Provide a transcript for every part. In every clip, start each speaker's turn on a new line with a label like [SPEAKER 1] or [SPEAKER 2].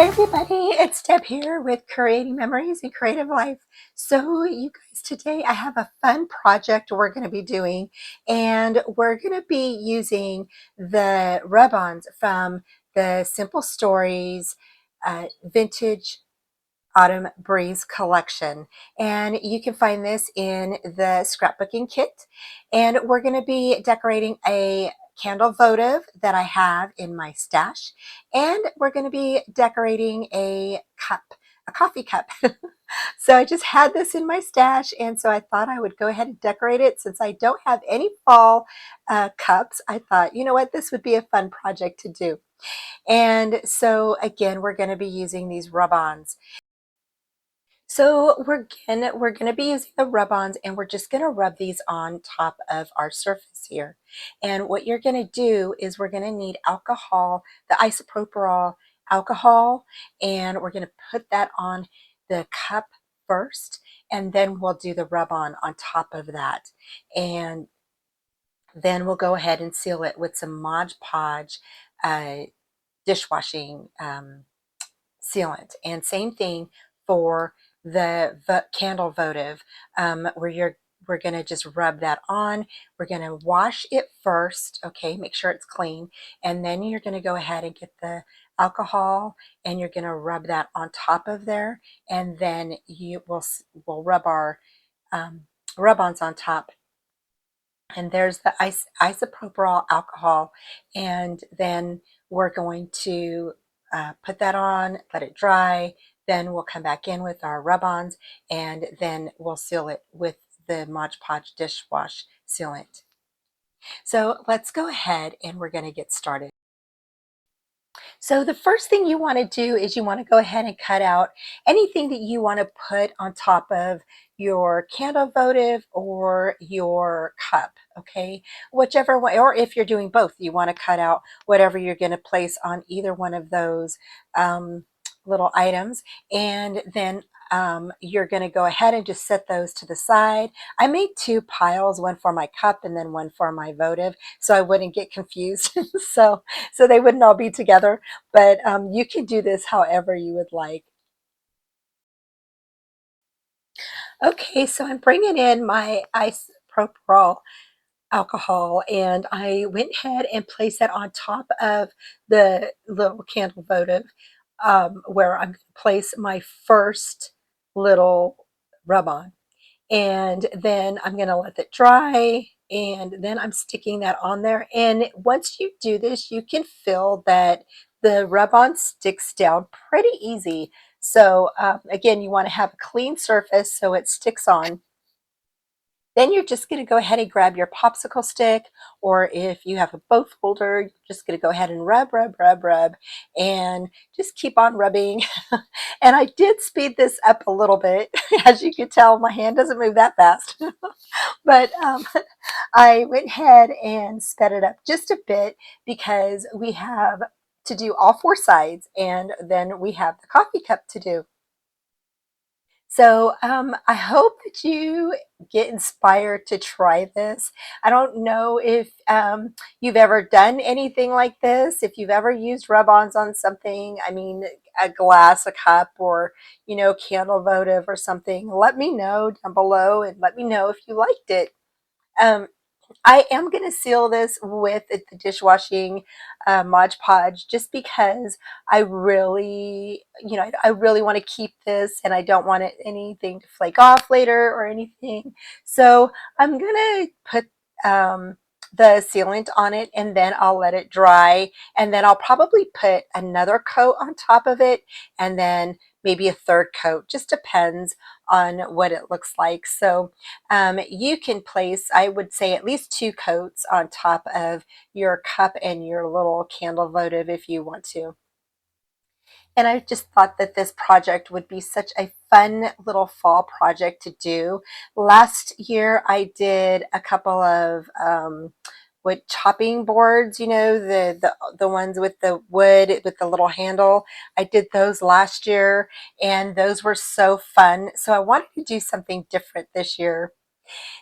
[SPEAKER 1] Hey everybody, it's Deb here with Creating Memories and Creative Life. So you guys, today I have a fun project we're going to be doing, and we're going to be using the Rubons from the Simple Stories Vintage Autumn Breeze collection, and you can find this in the scrapbooking kit. And we're going to be decorating a candle votive that I have in my stash, and we're going to be decorating a coffee cup. So I just had this in my stash, and so I thought I would go ahead and decorate it. Since I don't have any fall cups, I thought, you know what, this would be a fun project to do. And so again, we're going to be using these rub-ons. So we're gonna be using the rub-ons, and we're just gonna rub these on top of our surface here. And what you're gonna do is we're gonna need alcohol, the isopropyl alcohol, and we're gonna put that on the cup first, and then we'll do the rub-on top of that. And then we'll go ahead and seal it with some Mod Podge dishwashing sealant. And same thing for the candle votive, where we're going to just rub that on. We're going to wash it first, okay, make sure it's clean, and then you're going to go ahead and get the alcohol, and you're going to rub that on top of there, and then we'll rub our rub-ons on top. And there's the isopropyl alcohol, and then we're going to put that on, let it dry, then we'll come back in with our rub-ons, and then we'll seal it with the Mod Podge dishwash sealant. So let's go ahead and we're going to get started. So the first thing you want to do is you want to go ahead and cut out anything that you want to put on top of your candle votive or your cup, okay? Whichever way, or if you're doing both, you want to cut out whatever you're going to place on either one of those little items. And then you're going to go ahead and just set those to the side. I made two piles, one for my cup and then one for my votive, so I wouldn't get confused. so they wouldn't all be together, but you can do this however you would like. Okay, so I'm bringing in my isopropyl alcohol, and I went ahead and placed that on top of the little candle votive, where I'm going to place my first little rub-on. And then I'm going to let it dry, and then I'm sticking that on there. And once you do this, you can feel that the rub-on sticks down pretty easy. So again, you want to have a clean surface so it sticks on. Then you're just going to go ahead and grab your popsicle stick, or if you have a both holder, you're just going to go ahead and rub, rub, rub, rub, and just keep on rubbing. And I did speed this up a little bit. As you can tell, my hand doesn't move that fast. But I went ahead and sped it up just a bit because we have to do all four sides, and then we have the coffee cup to do. So I hope that you get inspired to try this. I don't know if you've ever done anything like this, if you've ever used rub-ons on something, I mean, a glass, a cup, or, you know, candle votive or something. Let me know down below, and let me know if you liked it. Um, I am going to seal this with the dishwashing Mod Podge, just because I really, you know, I really want to keep this, and I don't want anything to flake off later or anything. So I'm going to put the sealant on it, and then I'll let it dry, and then I'll probably put another coat on top of it, and then maybe a third coat. Just depends on what it looks like. So you can place, I would say, at least two coats on top of your cup and your little candle votive if you want to. And I just thought that this project would be such a fun little fall project to do. Last year I did a couple of wood chopping boards, you know, the ones with the wood with the little handle. I did those last year, and those were so fun. So I wanted to do something different this year.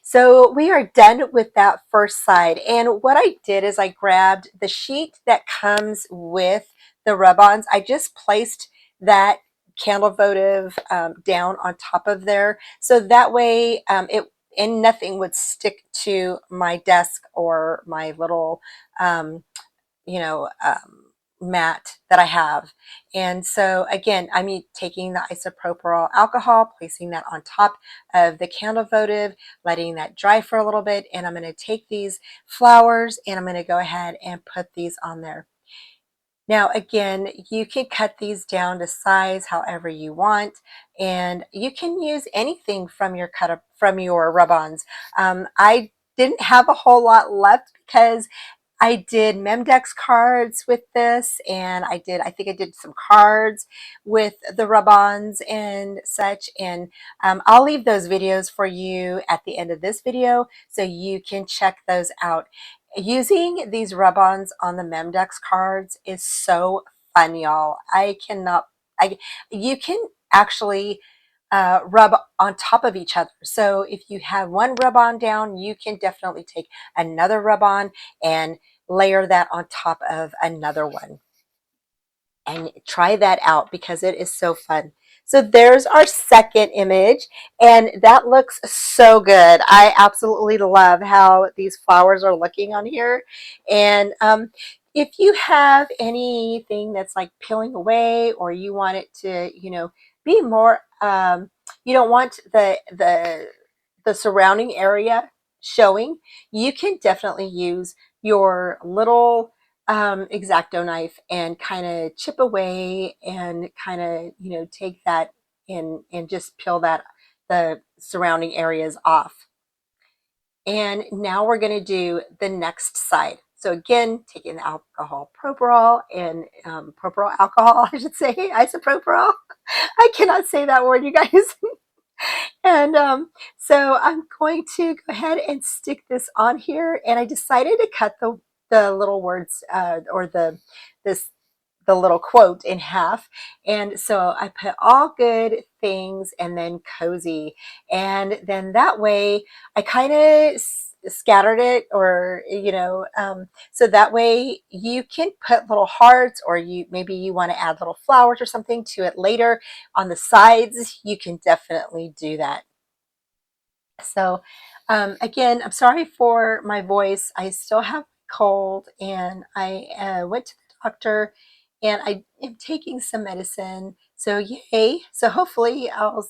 [SPEAKER 1] So we are done with that first side. And what I did is I grabbed the sheet that comes with the rub-ons. I just placed that candle votive down on top of there. So that way and nothing would stick to my desk or my little, um, you know, mat that I have. And so again, I'm taking the isopropyl alcohol, placing that on top of the candle votive, letting that dry for a little bit. And I'm going to take these flowers and I'm going to go ahead and put these on there. Now, again, you can cut these down to size however you want, and you can use anything from your from your rub-ons. I didn't have a whole lot left because I did Memdex cards with this, and I think I did some cards with the rub-ons and such. And I'll leave those videos for you at the end of this video so you can check those out. Using these rub-ons on the Memdex cards is so fun, y'all. You can actually rub on top of each other. So if you have one rub-on down, you can definitely take another rub-on and layer that on top of another one. And try that out because it is so fun. So there's our second image, and that looks so good. I absolutely love how these flowers are looking on here. And if you have anything that's like peeling away, or you want it to, be more, you don't want the surrounding area showing, you can definitely use your little X-Acto knife and kind of chip away and kind of, take that and just peel the surrounding areas off. And now we're going to do the next side. So again, taking the alcohol propyl and propyl alcohol, I should say, isopropyl. I cannot say that word, you guys. And so I'm going to go ahead and stick this on here. And I decided to cut the little words or this the little quote in half. And so I put all good things and then cozy. And then that way I kind of scattered it, or so that way you can put little hearts, or maybe you want to add little flowers or something to it later on the sides. You can definitely do that. So again, I'm sorry for my voice. I still have a cold, and I went to the doctor, and I am taking some medicine. So yay. So hopefully I'll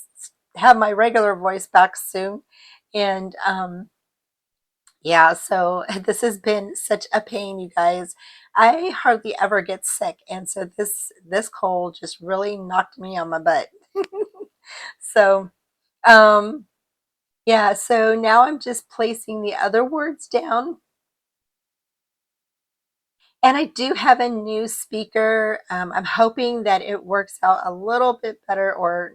[SPEAKER 1] have my regular voice back soon. And yeah, so this has been such a pain, you guys. I hardly ever get sick, and so this cold just really knocked me on my butt. So yeah, so now I'm just placing the other words down. And I do have a new speaker. I'm hoping that it works out a little bit better, or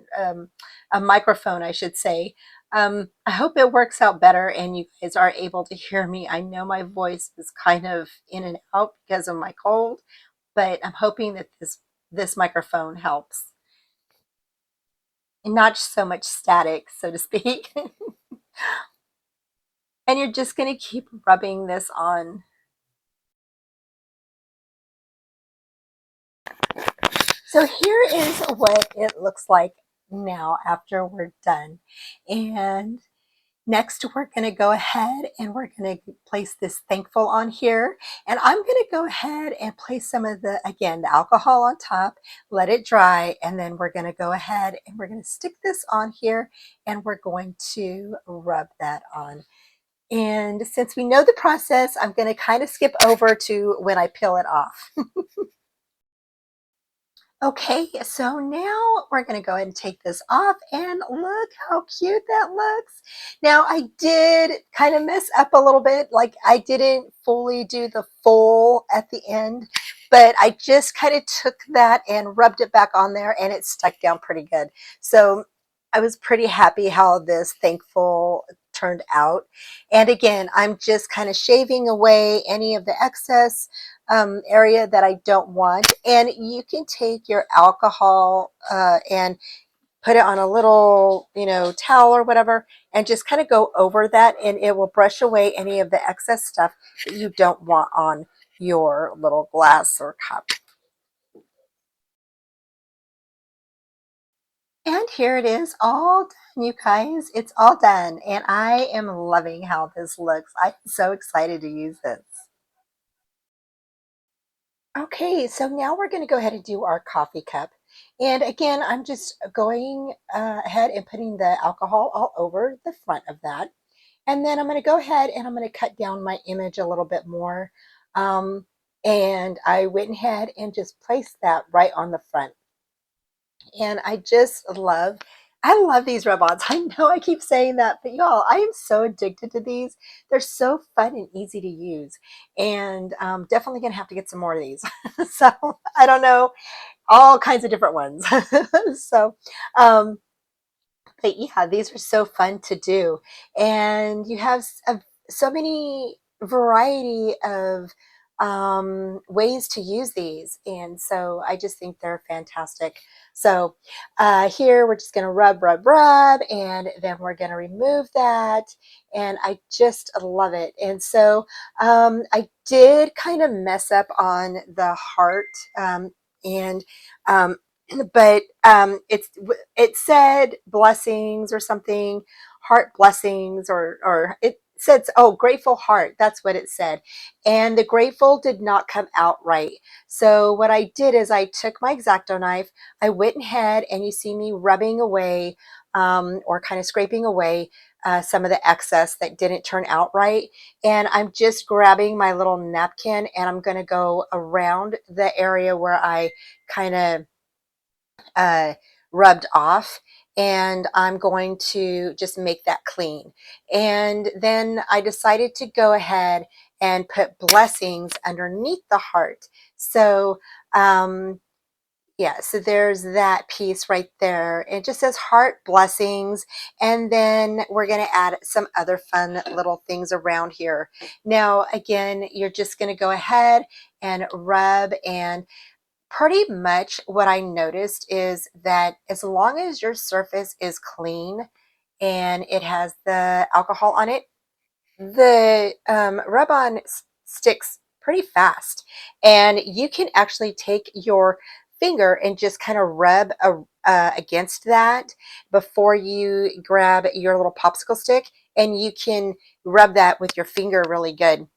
[SPEAKER 1] a microphone, I should say. I hope it works out better and you guys are able to hear me. I know my voice is kind of in and out because of my cold, but I'm hoping that this microphone helps. And not so much static, so to speak. And you're just going to keep rubbing this on. So here is what it looks like now after we're done. And next we're going to go ahead and we're going to place this thankful on here. And I'm going to go ahead and place some of the alcohol on top, let it dry, and then we're going to go ahead and we're going to stick this on here, and we're going to rub that on. And since we know the process, I'm going to kind of skip over to when I peel it off. Okay, so now we're going to go ahead and take this off, and look how cute that looks. Now I did kind of mess up a little bit, like I didn't fully do the full at the end, but I just kind of took that and rubbed it back on there, and it stuck down pretty good. So I was pretty happy how this thankful turned out. And again, I'm just kind of shaving away any of the excess area that I don't want. And you can take your alcohol and put it on a little, towel or whatever, and just kind of go over that, and it will brush away any of the excess stuff that you don't want on your little glass or cup. And here it is all done, you guys. It's all done. And I am loving how this looks. I'm so excited to use this. Okay, so now we're going to go ahead and do our coffee cup. And again, I'm just going ahead and putting the alcohol all over the front of that. And then I'm going to go ahead and I'm going to cut down my image a little bit more. Um, and I went ahead and just placed that right on the front. And I love these robots. I know I keep saying that, but y'all, I am so addicted to these. They're so fun and easy to use. And definitely going to have to get some more of these. So I don't know, all kinds of different ones. So, um, but yeah, these are so fun to do. And you have so many variety of ways to use these. And so I just think they're fantastic. So here we're just going to rub, rub, rub, and then we're going to remove that. And I just love it. And so I did kind of mess up on the heart. And um, but it said blessings or something, heart blessings, or it said, oh, grateful heart, that's what it said. And the grateful did not come out right. So what I did is I took my X-Acto knife, I went ahead, and you see me rubbing away or kind of scraping away some of the excess that didn't turn out right. And I'm just grabbing my little napkin and I'm going to go around the area where I kind of uh, rubbed off, and I'm going to just make that clean. And then I decided to go ahead and put blessings underneath the heart. So yeah, so there's that piece right there. It just says heart blessings. And then we're going to add some other fun little things around here. Now, again, you're just going to go ahead and rub, and pretty much what I noticed is that as long as your surface is clean and it has the alcohol on it, the rub-on sticks pretty fast. And you can actually take your finger and just kind of rub against that before you grab your little popsicle stick, and you can rub that with your finger really good.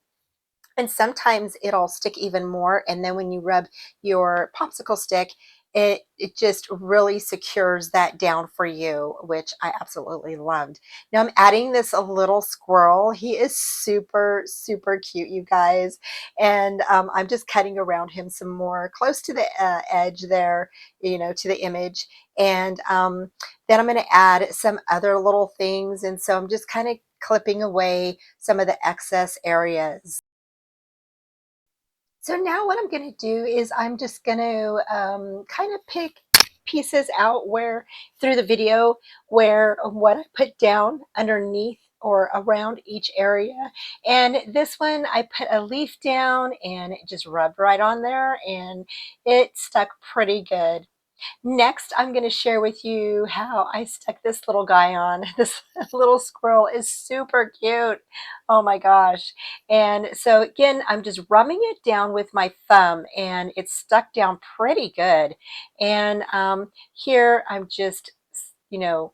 [SPEAKER 1] And sometimes it'll stick even more. And then when you rub your popsicle stick, it just really secures that down for you, which I absolutely loved. Now I'm adding this a little squirrel. He is super, super cute, you guys. And I'm just cutting around him some more close to the edge there, you know, to the image. And then I'm going to add some other little things. And so I'm just kind of clipping away some of the excess areas. So now what I'm going to do is I'm just going to kind of pick pieces out where through the video where what I put down underneath or around each area. And this one I put a leaf down and it just rubbed right on there and it stuck pretty good. Next, I'm going to share with you how I stuck this little guy on. This little squirrel is super cute. Oh my gosh. And so again, I'm just rubbing it down with my thumb and it's stuck down pretty good. And here I'm just, you know,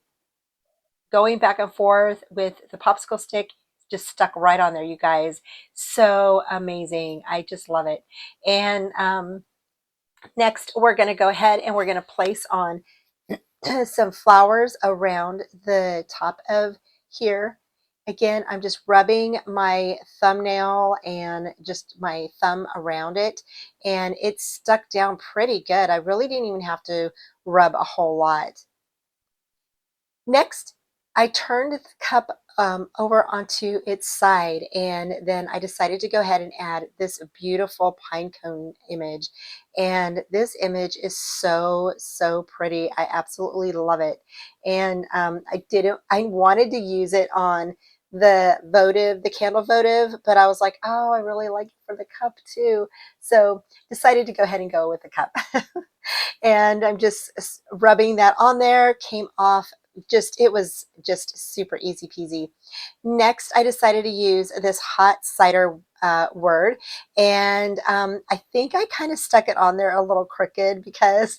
[SPEAKER 1] going back and forth with the popsicle stick, just stuck right on there, you guys. So amazing. I just love it. And next, we're going to go ahead and we're going to place on some flowers around the top of here. Again, I'm just rubbing my thumbnail and just my thumb around it, and it's stuck down pretty good. I really didn't even have to rub a whole lot. Next, I turned the cup over onto its side, and then I decided to go ahead and add this beautiful pine cone image. And this image is so, so pretty. I absolutely love it. And I wanted to use it on the votive, the candle votive, but I was like, oh, I really like it for the cup too. So decided to go ahead and go with the cup. And I'm just rubbing that on there, came off just, it was just super easy peasy. Next, I decided to use this hot cider word, and I think I kind of stuck it on there a little crooked because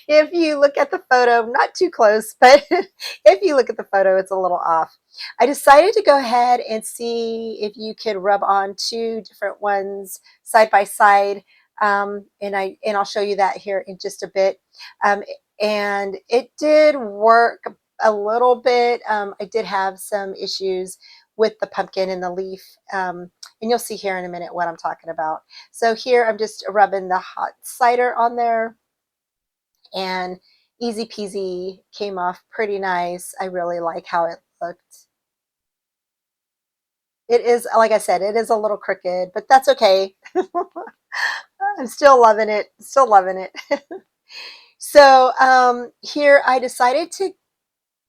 [SPEAKER 1] If you look at the photo, not too close, but if you look at the photo, it's a little off. I decided to go ahead and see if you could rub on two different ones side by side. I'll show you that here in just a bit. Um, and it did work a little bit. I did have some issues with the pumpkin and the leaf. And you'll see here in a minute what I'm talking about. So here I'm just rubbing the hot cider on there, and easy peasy, came off pretty nice. I really like how it looked. It is, like I said, it is a little crooked, but that's okay. I'm still loving it, still loving it. So here I decided to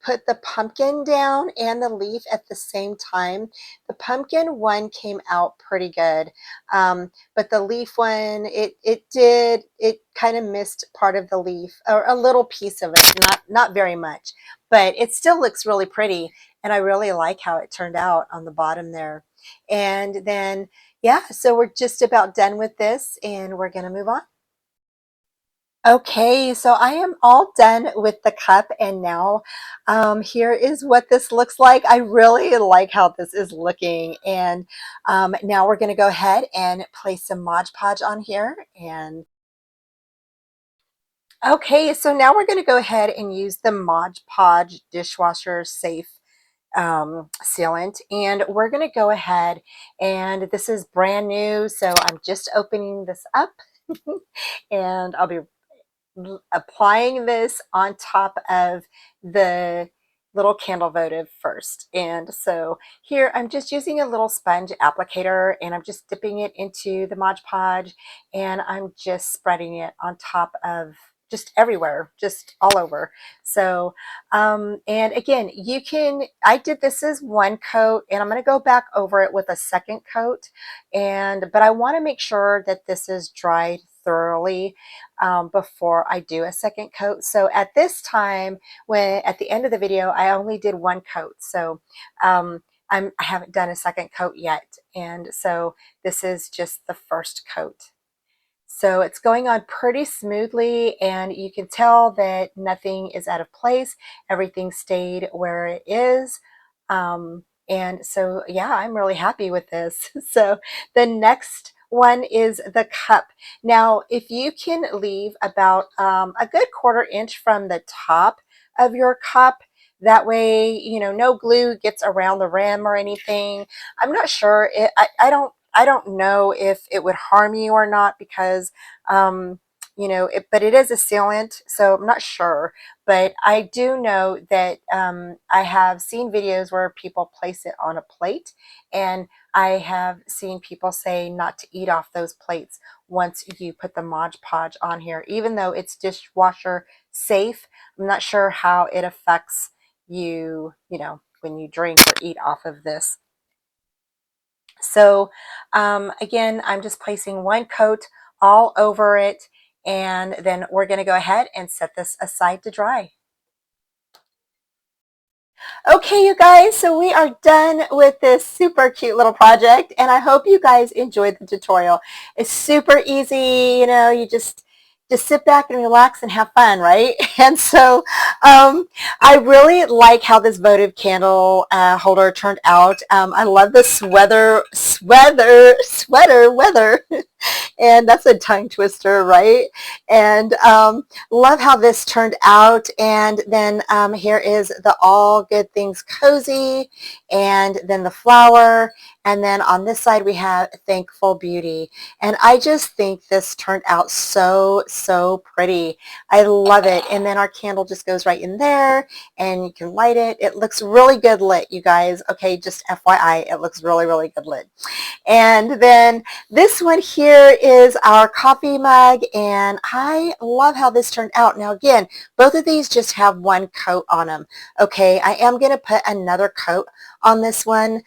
[SPEAKER 1] put the pumpkin down and the leaf at the same time. The pumpkin one came out pretty good, but the leaf one, it kind of missed part of the leaf, or a little piece of it, not very much, but it still looks really pretty, and I really like how it turned out on the bottom there. And then, yeah, so we're just about done with this, and we're gonna move on. Okay, so I am all done with the cup, and now here is what this looks like. I really like how this is looking, and now we're going to go ahead and place some Mod Podge on here. And okay, so now we're going to go ahead and use the Mod Podge dishwasher safe sealant, and we're going to go ahead, and this is brand new, so I'm just opening this up. And I'll be applying this on top of the little candle votive first. And so here I'm just using a little sponge applicator, and I'm just dipping it into the Mod Podge, and I'm just spreading it on top of just everywhere, just all over. So and again, you can, I did this as one coat, and I'm going to go back over it with a second coat, but I want to make sure that this is dried thoroughly before I do a second coat. So at this time, when at the end of the video, I only did one coat. So I haven't done a second coat yet. And so this is just the first coat. So it's going on pretty smoothly, and you can tell that nothing is out of place. Everything stayed where it is. And so, yeah, I'm really happy with this. So the next one is the cup. Now, if you can leave about a good 1/4 inch from the top of your cup, that way, you know, no glue gets around the rim or anything. I'm not sure. I don't know if it would harm you or not, because you know, but it is a sealant, so I'm not sure. But I do know that I have seen videos where people place it on a plate, and I have seen people say not to eat off those plates once you put the Mod Podge on here, even though it's dishwasher safe. I'm not sure how it affects you, you know, when you drink or eat off of this. So again, I'm just placing one coat all over it, and then we're going to go ahead and set this aside to dry. Okay, you guys, so we are done with this super cute little project, and I hope you guys enjoyed the tutorial. It's super easy, you know, you just sit back and relax and have fun, right? And so I really like how this votive candle holder turned out. I love the sweater weather. And that's a tongue twister, right? And love how this turned out. And then here is the All Good Things Cozy, and then the flower, and then on this side we have Thankful Beauty. And I just think this turned out so pretty. I love it. And then our candle just goes right in there, and you can light it. It looks really good lit, you guys. Okay, just FYI, it looks really good lit. And then this one here is our coffee mug, and I love how this turned out. Now again, both of these just have one coat on them. Okay, I am going to put another coat on this one.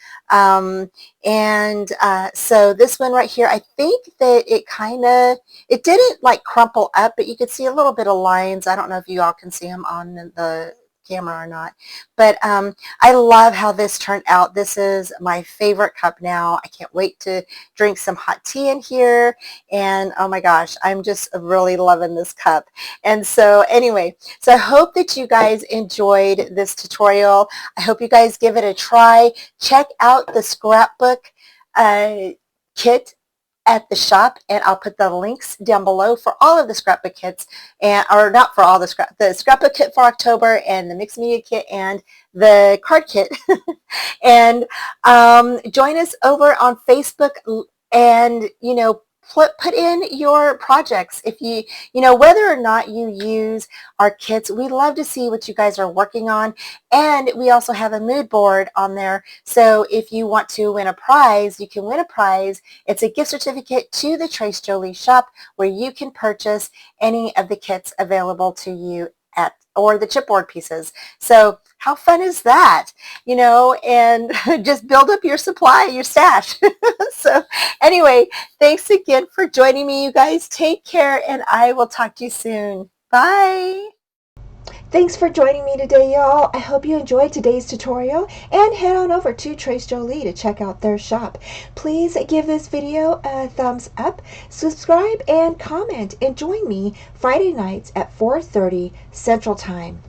[SPEAKER 1] So this one right here, I think that it didn't like crumple up, but you could see a little bit of lines. I don't know if you all can see them on the camera or not. But I love how this turned out. This is my favorite cup now. I can't wait to drink some hot tea in here. And oh my gosh, I'm just really loving this cup. And so anyway, so I hope that you guys enjoyed this tutorial. I hope you guys give it a try. Check out the scrapbook kit at the shop, and I'll put the links down below for all of the scrapbook kits, and or not for all the scrapbook kit for October, and the mixed media kit, and the card kit. And join us over on Facebook, and put in your projects. If whether or not you use our kits, we love to see what you guys are working on. And we also have a mood board on there, so if you want to win a prize, you can win a prize. It's a gift certificate to the Trace Jolie shop, where you can purchase any of the kits available to you or the chipboard pieces. So how fun is that? And just build up your supply, your stash. So anyway, thanks again for joining me, you guys. Take care, and I will talk to you soon. Bye.
[SPEAKER 2] Thanks for joining me today, y'all. I hope you enjoyed today's tutorial, and head on over to Trace Jolie to check out their shop. Please give this video a thumbs up, subscribe, and comment, and join me Friday nights at 4:30 Central Time.